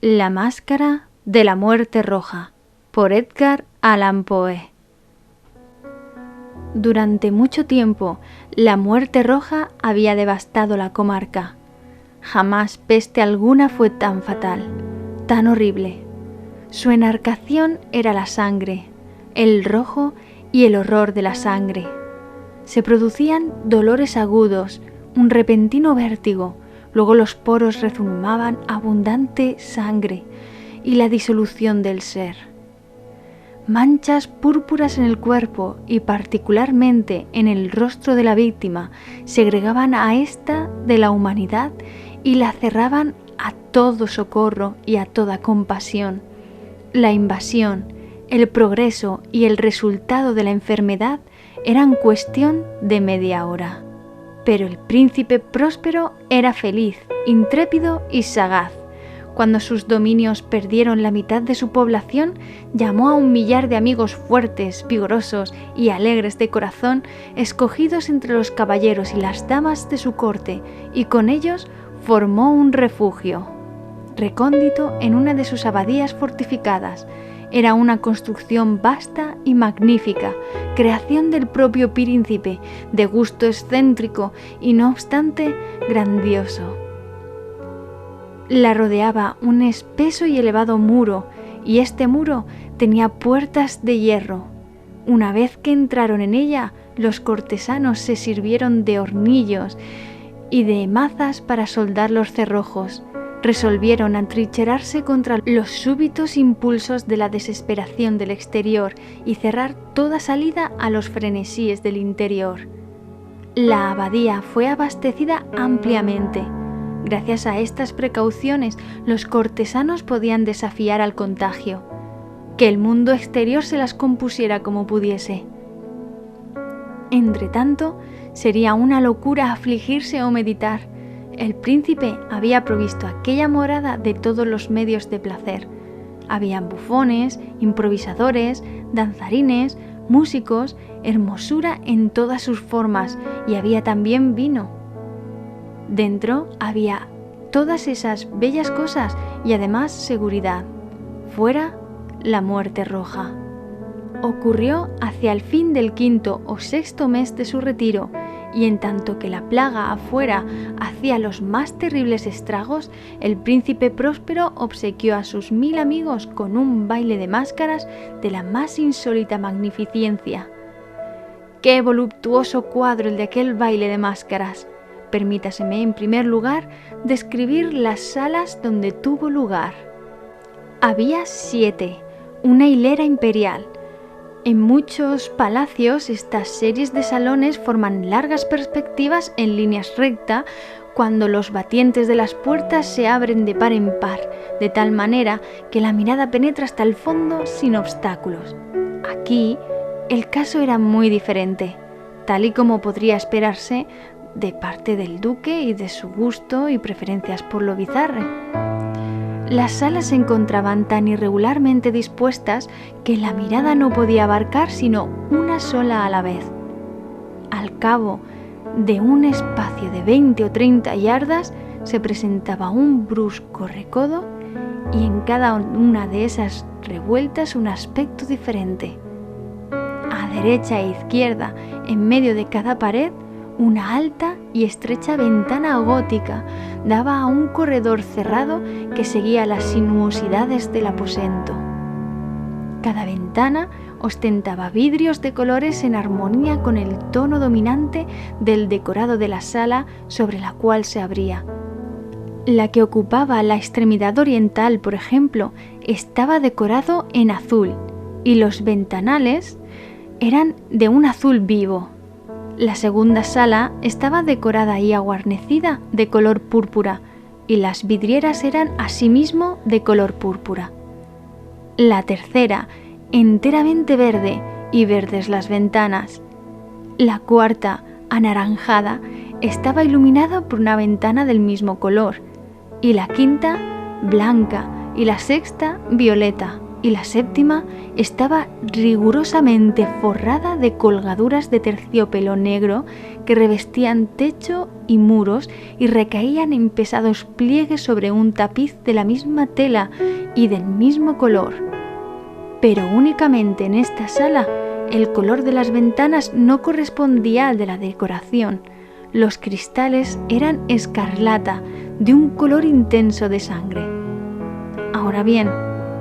La máscara de la muerte roja, por Edgar Allan Poe. Durante mucho tiempo, la muerte roja había devastado la comarca. Jamás peste alguna fue tan fatal, tan horrible. Su enarcación era la sangre, el rojo y el horror de la sangre. Se producían dolores agudos, un repentino vértigo, luego los poros rezumaban abundante sangre y la disolución del ser. Manchas púrpuras en el cuerpo y particularmente en el rostro de la víctima segregaban a ésta de la humanidad y la cerraban a todo socorro y a toda compasión. La invasión, el progreso y el resultado de la enfermedad eran cuestión de media hora. Pero el príncipe próspero era feliz, intrépido y sagaz. Cuando sus dominios perdieron la mitad de su población, llamó a 1 millar de amigos fuertes, vigorosos y alegres de corazón, escogidos entre los caballeros y las damas de su corte, y con ellos formó un refugio recóndito en una de sus abadías fortificadas. Era una construcción vasta y magnífica, creación del propio príncipe, de gusto excéntrico y no obstante grandioso. La rodeaba un espeso y elevado muro, y este muro tenía puertas de hierro. Una vez que entraron en ella, los cortesanos se sirvieron de hornillos y de mazas para soldar los cerrojos. Resolvieron atrincherarse contra los súbitos impulsos de la desesperación del exterior y cerrar toda salida a los frenesíes del interior. La abadía fue abastecida ampliamente. Gracias a estas precauciones, los cortesanos podían desafiar al contagio, que el mundo exterior se las compusiera como pudiese. Entretanto, sería una locura afligirse o meditar. El príncipe había provisto aquella morada de todos los medios de placer. Había bufones, improvisadores, danzarines, músicos, hermosura en todas sus formas, y había también vino. Dentro había todas esas bellas cosas y además seguridad. Fuera, la muerte roja. Ocurrió hacia el fin del 5º o 6º mes de su retiro, y en tanto que la plaga afuera hacía los más terribles estragos, el príncipe próspero obsequió a sus 1000 amigos con un baile de máscaras de la más insólita magnificencia. ¡Qué voluptuoso cuadro el de aquel baile de máscaras! Permítaseme, en primer lugar, describir las salas donde tuvo lugar. Había 7, una hilera imperial. En muchos palacios estas series de salones forman largas perspectivas en líneas rectas cuando los batientes de las puertas se abren de par en par, de tal manera que la mirada penetra hasta el fondo sin obstáculos. Aquí el caso era muy diferente, tal y como podría esperarse de parte del duque y de su gusto y preferencias por lo bizarre. Las salas se encontraban tan irregularmente dispuestas que la mirada no podía abarcar sino una sola a la vez. Al cabo de un espacio de 20 o 30 yardas se presentaba un brusco recodo y en cada una de esas revueltas un aspecto diferente. A derecha e izquierda, en medio de cada pared, una alta y estrecha ventana gótica daba a un corredor cerrado que seguía las sinuosidades del aposento. Cada ventana ostentaba vidrios de colores en armonía con el tono dominante del decorado de la sala sobre la cual se abría. La que ocupaba la extremidad oriental, por ejemplo, estaba decorado en azul y los ventanales eran de un azul vivo. La segunda sala estaba decorada y aguarnecida de color púrpura, y las vidrieras eran asimismo de color púrpura. La tercera, enteramente verde, y verdes las ventanas. La cuarta, anaranjada, estaba iluminada por una ventana del mismo color, y la quinta, blanca, y la sexta, violeta. y la séptima estaba rigurosamente forrada de colgaduras de terciopelo negro que revestían techo y muros y recaían en pesados pliegues sobre un tapiz de la misma tela y del mismo color. Pero únicamente en esta sala el color de las ventanas no correspondía al de la decoración. Los cristales eran escarlata, de un color intenso de sangre. Ahora bien,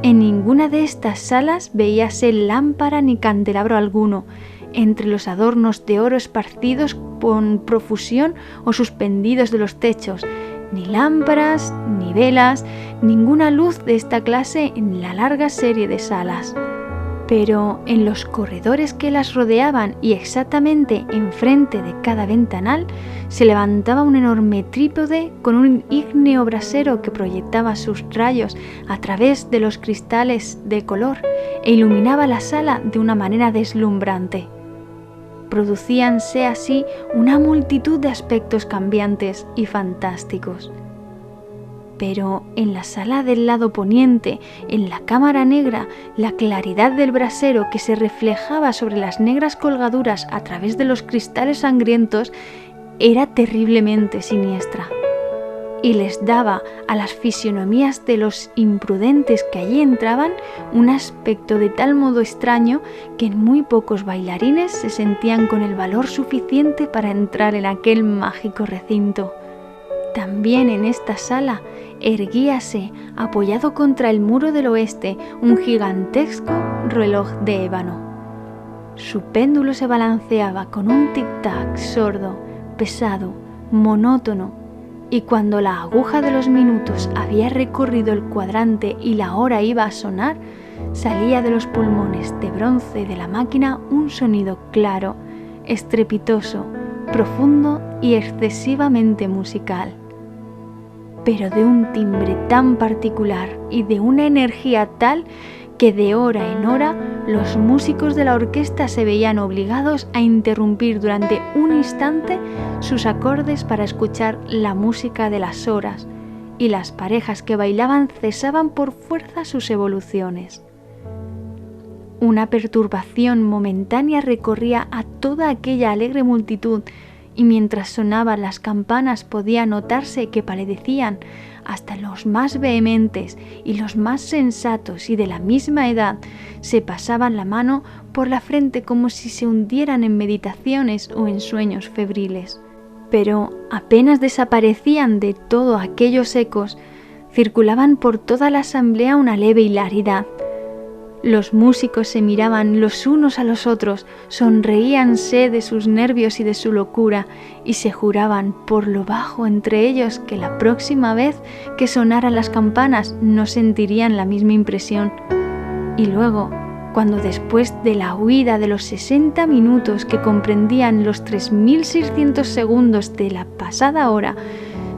en ninguna de estas salas veíase lámpara ni candelabro alguno, entre los adornos de oro esparcidos con profusión o suspendidos de los techos, ni lámparas, ni velas, ninguna luz de esta clase en la larga serie de salas. Pero en los corredores que las rodeaban y exactamente enfrente de cada ventanal se levantaba un enorme trípode con un ígneo brasero que proyectaba sus rayos a través de los cristales de color e iluminaba la sala de una manera deslumbrante. Producíanse así una multitud de aspectos cambiantes y fantásticos. Pero en la sala del lado poniente, en la cámara negra, la claridad del brasero que se reflejaba sobre las negras colgaduras a través de los cristales sangrientos era terriblemente siniestra, y les daba a las fisionomías de los imprudentes que allí entraban un aspecto de tal modo extraño que en muy pocos bailarines se sentían con el valor suficiente para entrar en aquel mágico recinto. También en esta sala erguíase, apoyado contra el muro del oeste, un gigantesco reloj de ébano. Su péndulo se balanceaba con un tic-tac sordo, pesado, monótono, y cuando la aguja de los minutos había recorrido el cuadrante y la hora iba a sonar, salía de los pulmones de bronce de la máquina un sonido claro, estrepitoso, profundo y excesivamente musical, pero de un timbre tan particular y de una energía tal que de hora en hora los músicos de la orquesta se veían obligados a interrumpir durante un instante sus acordes para escuchar la música de las horas, y las parejas que bailaban cesaban por fuerza sus evoluciones. Una perturbación momentánea recorría a toda aquella alegre multitud, y mientras sonaban las campanas podía notarse que palidecían hasta los más vehementes, y los más sensatos y de la misma edad se pasaban la mano por la frente como si se hundieran en meditaciones o en sueños febriles. Pero apenas desaparecían de todo aquellos ecos, circulaban por toda la asamblea una leve hilaridad. Los músicos se miraban los unos a los otros, sonreíanse de sus nervios y de su locura, y se juraban por lo bajo entre ellos que la próxima vez que sonaran las campanas no sentirían la misma impresión. Y luego, cuando después de la huida de los 60 minutos que comprendían los 3600 segundos de la pasada hora,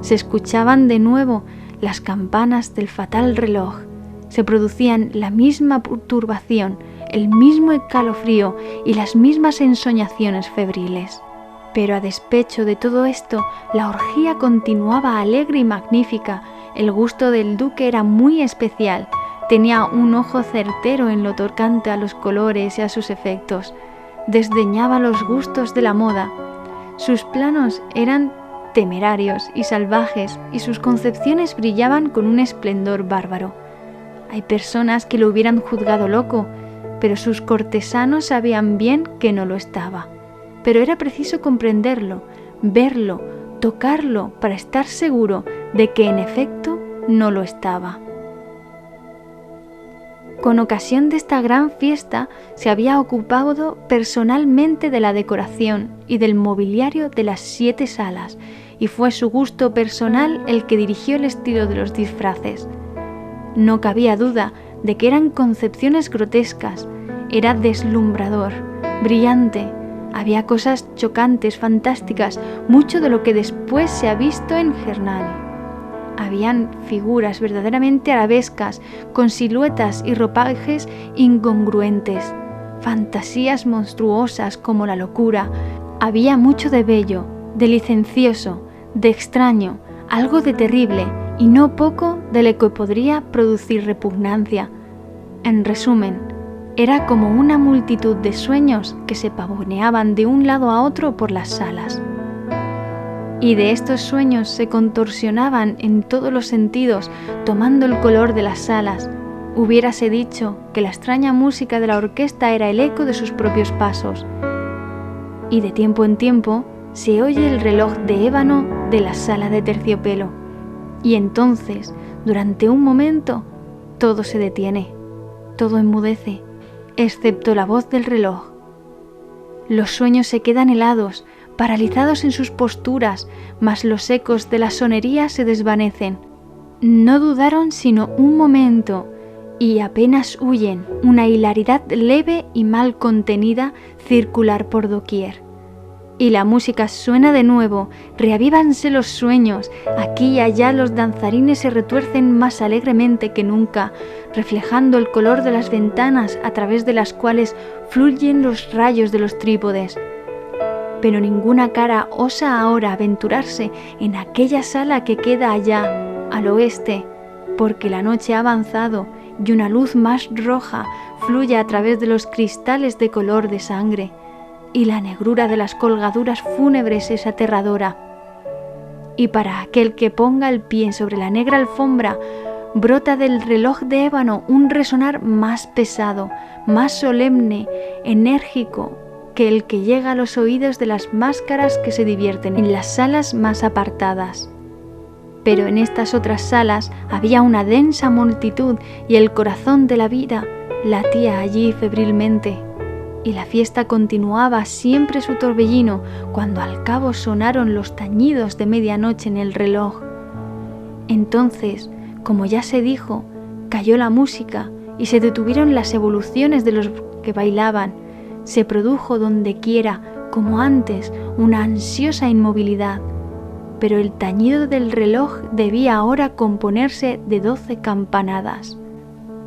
se escuchaban de nuevo las campanas del fatal reloj, se producían la misma turbación, el mismo escalofrío y las mismas ensoñaciones febriles. Pero a despecho de todo esto, la orgía continuaba alegre y magnífica. El gusto del duque era muy especial. Tenía un ojo certero en lo tocante a los colores y a sus efectos. Desdeñaba los gustos de la moda. Sus planos eran temerarios y salvajes, y sus concepciones brillaban con un esplendor bárbaro. Hay personas que lo hubieran juzgado loco, pero sus cortesanos sabían bien que no lo estaba. Pero era preciso comprenderlo, verlo, tocarlo para estar seguro de que en efecto no lo estaba. Con ocasión de esta gran fiesta se había ocupado personalmente de la decoración y del mobiliario de las 7 salas, y fue su gusto personal el que dirigió el estilo de los disfraces. No cabía duda de que eran concepciones grotescas, era deslumbrador, brillante, había cosas chocantes, fantásticas, mucho de lo que después se ha visto en Hernani. Habían figuras verdaderamente arabescas, con siluetas y ropajes incongruentes, fantasías monstruosas como la locura. Había mucho de bello, de licencioso, de extraño, algo de terrible, y no poco de lo que podría producir repugnancia. En resumen, era como una multitud de sueños que se pavoneaban de un lado a otro por las salas. Y de estos sueños se contorsionaban en todos los sentidos, tomando el color de las salas. Hubiérase dicho que la extraña música de la orquesta era el eco de sus propios pasos. Y de tiempo en tiempo se oye el reloj de ébano de la sala de terciopelo. Y entonces, durante un momento, todo se detiene, todo enmudece, excepto la voz del reloj. Los sueños se quedan helados, paralizados en sus posturas, mas los ecos de la sonería se desvanecen. No dudaron sino un momento, y apenas huyen, una hilaridad leve y mal contenida circular por doquier. Y la música suena de nuevo, reavívanse los sueños, aquí y allá los danzarines se retuercen más alegremente que nunca, reflejando el color de las ventanas a través de las cuales fluyen los rayos de los trípodes. Pero ninguna cara osa ahora aventurarse en aquella sala que queda allá, al oeste, porque la noche ha avanzado y una luz más roja fluye a través de los cristales de color de sangre, y la negrura de las colgaduras fúnebres es aterradora. Y para aquel que ponga el pie sobre la negra alfombra, brota del reloj de ébano un resonar más pesado, más solemne, enérgico, que el que llega a los oídos de las máscaras que se divierten en las salas más apartadas. Pero en estas otras salas había una densa multitud y el corazón de la vida latía allí febrilmente. Y la fiesta continuaba siempre su torbellino cuando al cabo sonaron los tañidos de medianoche en el reloj. Entonces, como ya se dijo, cayó la música y se detuvieron las evoluciones de los que bailaban. Se produjo donde quiera, como antes, una ansiosa inmovilidad. Pero el tañido del reloj debía ahora componerse de 12 campanadas.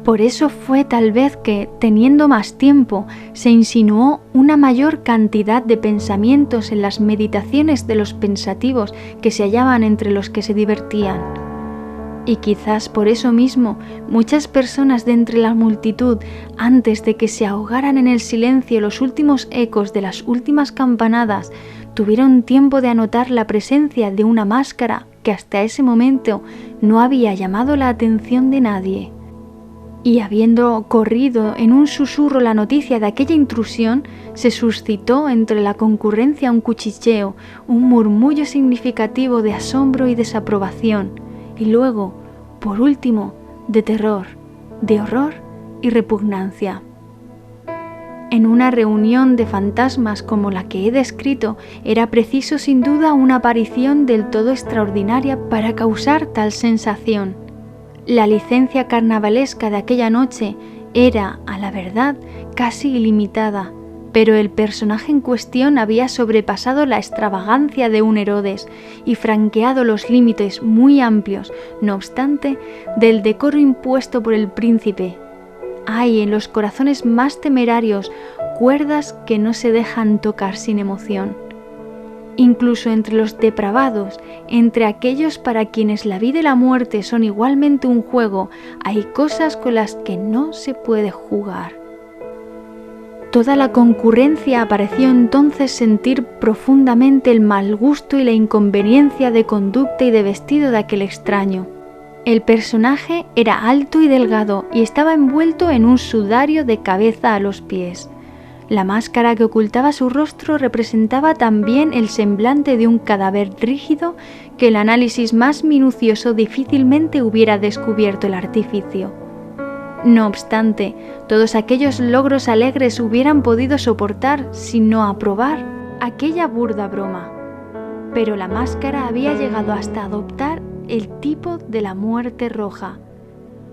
Por eso fue tal vez que, teniendo más tiempo, se insinuó una mayor cantidad de pensamientos en las meditaciones de los pensativos que se hallaban entre los que se divertían. Y quizás por eso mismo muchas personas de entre la multitud, antes de que se ahogaran en el silencio los últimos ecos de las últimas campanadas, tuvieron tiempo de anotar la presencia de una máscara que hasta ese momento no había llamado la atención de nadie. Y habiendo corrido en un susurro la noticia de aquella intrusión, se suscitó entre la concurrencia un cuchicheo, un murmullo significativo de asombro y desaprobación, y luego, por último, de terror, de horror y repugnancia. En una reunión de fantasmas como la que he descrito, era preciso sin duda una aparición del todo extraordinaria para causar tal sensación. La licencia carnavalesca de aquella noche era, a la verdad, casi ilimitada, pero el personaje en cuestión había sobrepasado la extravagancia de un Herodes y franqueado los límites muy amplios, no obstante, del decoro impuesto por el príncipe. Hay en los corazones más temerarios cuerdas que no se dejan tocar sin emoción. Incluso entre los depravados, entre aquellos para quienes la vida y la muerte son igualmente un juego, hay cosas con las que no se puede jugar. Toda la concurrencia pareció entonces sentir profundamente el mal gusto y la inconveniencia de conducta y de vestido de aquel extraño. El personaje era alto y delgado y estaba envuelto en un sudario de cabeza a los pies. La máscara que ocultaba su rostro representaba también el semblante de un cadáver rígido que el análisis más minucioso difícilmente hubiera descubierto el artificio. No obstante, todos aquellos logros alegres hubieran podido soportar, si no aprobar, aquella burda broma. Pero la máscara había llegado hasta adoptar el tipo de la muerte roja.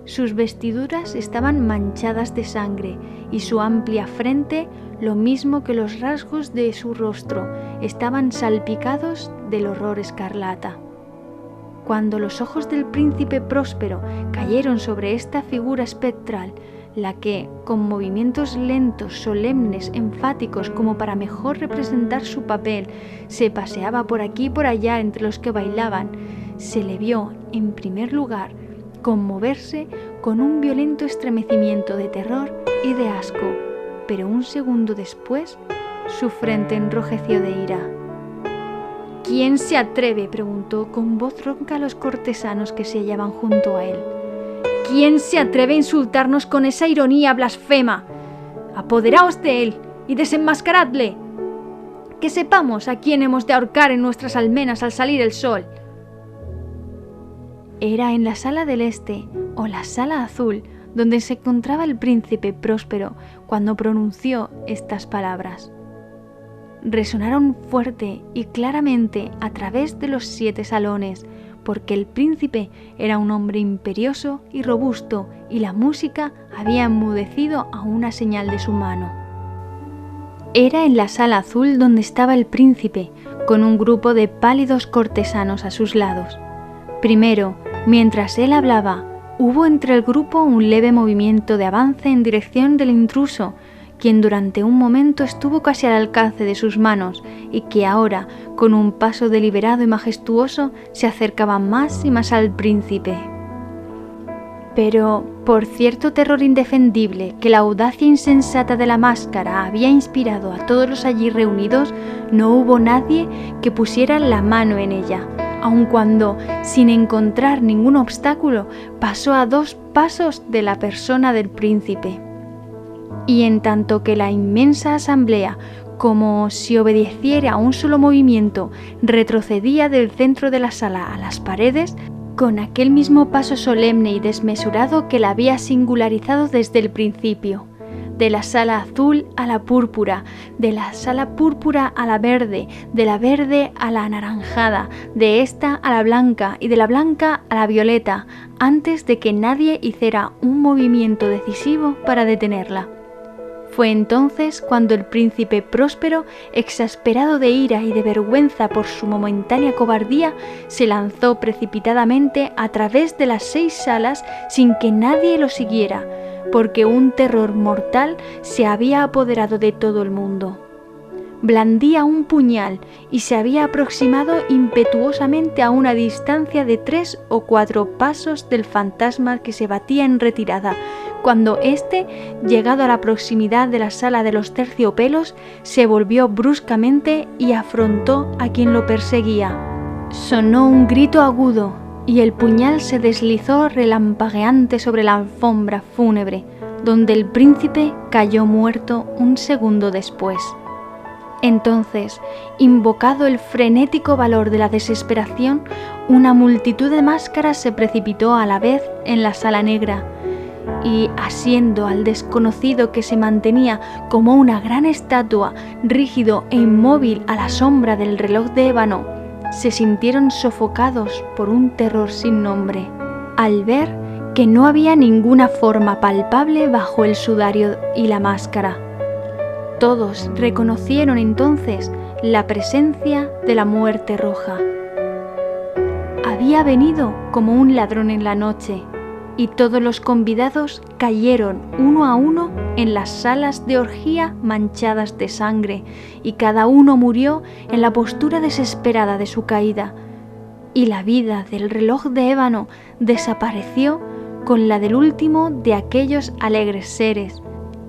Sus vestiduras estaban manchadas de sangre y su amplia frente, lo mismo que los rasgos de su rostro, estaban salpicados del horror escarlata. Cuando los ojos del príncipe Próspero cayeron sobre esta figura espectral, la que, con movimientos lentos, solemnes, enfáticos, como para mejor representar su papel, se paseaba por aquí y por allá entre los que bailaban, se le vio, en primer lugar, conmoverse con un violento estremecimiento de terror y de asco, pero un segundo después su frente enrojeció de ira. «¿Quién se atreve?», preguntó con voz ronca a los cortesanos que se hallaban junto a él. «¿Quién se atreve a insultarnos con esa ironía blasfema? Apoderaos de él y desenmascaradle. Que sepamos a quién hemos de ahorcar en nuestras almenas al salir el sol». Era en la sala del este, o la sala azul, donde se encontraba el príncipe Próspero cuando pronunció estas palabras. Resonaron fuerte y claramente a través de los 7 salones, porque el príncipe era un hombre imperioso y robusto, y la música había enmudecido a una señal de su mano. Era en la sala azul donde estaba el príncipe, con un grupo de pálidos cortesanos a sus lados. Primero, mientras él hablaba, hubo entre el grupo un leve movimiento de avance en dirección del intruso, quien durante un momento estuvo casi al alcance de sus manos y que ahora, con un paso deliberado y majestuoso, se acercaba más y más al príncipe. Pero, por cierto terror indefendible que la audacia insensata de la máscara había inspirado a todos los allí reunidos, no hubo nadie que pusiera la mano en ella, aun cuando, sin encontrar ningún obstáculo, pasó a 2 pasos de la persona del príncipe. Y en tanto que la inmensa asamblea, como si obedeciera a un solo movimiento, retrocedía del centro de la sala a las paredes, con aquel mismo paso solemne y desmesurado que la había singularizado desde el principio, de la sala azul a la púrpura, de la sala púrpura a la verde, de la verde a la anaranjada, de esta a la blanca y de la blanca a la violeta, antes de que nadie hiciera un movimiento decisivo para detenerla. Fue entonces cuando el príncipe Próspero, exasperado de ira y de vergüenza por su momentánea cobardía, se lanzó precipitadamente a través de las 6 salas sin que nadie lo siguiera, porque un terror mortal se había apoderado de todo el mundo. Blandía un puñal y se había aproximado impetuosamente a una distancia de 3 o 4 pasos del fantasma que se batía en retirada, cuando éste, llegado a la proximidad de la sala de los terciopelos, se volvió bruscamente y afrontó a quien lo perseguía. Sonó un grito agudo y el puñal se deslizó relampagueante sobre la alfombra fúnebre, donde el príncipe cayó muerto un segundo después. Entonces, invocado el frenético valor de la desesperación, una multitud de máscaras se precipitó a la vez en la sala negra, y asiendo al desconocido que se mantenía como una gran estatua, rígido e inmóvil a la sombra del reloj de ébano, se sintieron sofocados por un terror sin nombre, al ver que no había ninguna forma palpable bajo el sudario y la máscara. Todos reconocieron entonces la presencia de la muerte roja. Había venido como un ladrón en la noche, y todos los convidados cayeron uno a uno en las salas de orgía manchadas de sangre, y cada uno murió en la postura desesperada de su caída, y la vida del reloj de ébano desapareció con la del último de aquellos alegres seres,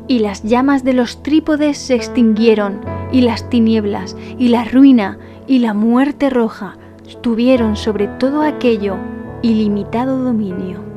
y las llamas de los trípodes se extinguieron, y las tinieblas, y la ruina, y la muerte roja tuvieron sobre todo aquello ilimitado dominio.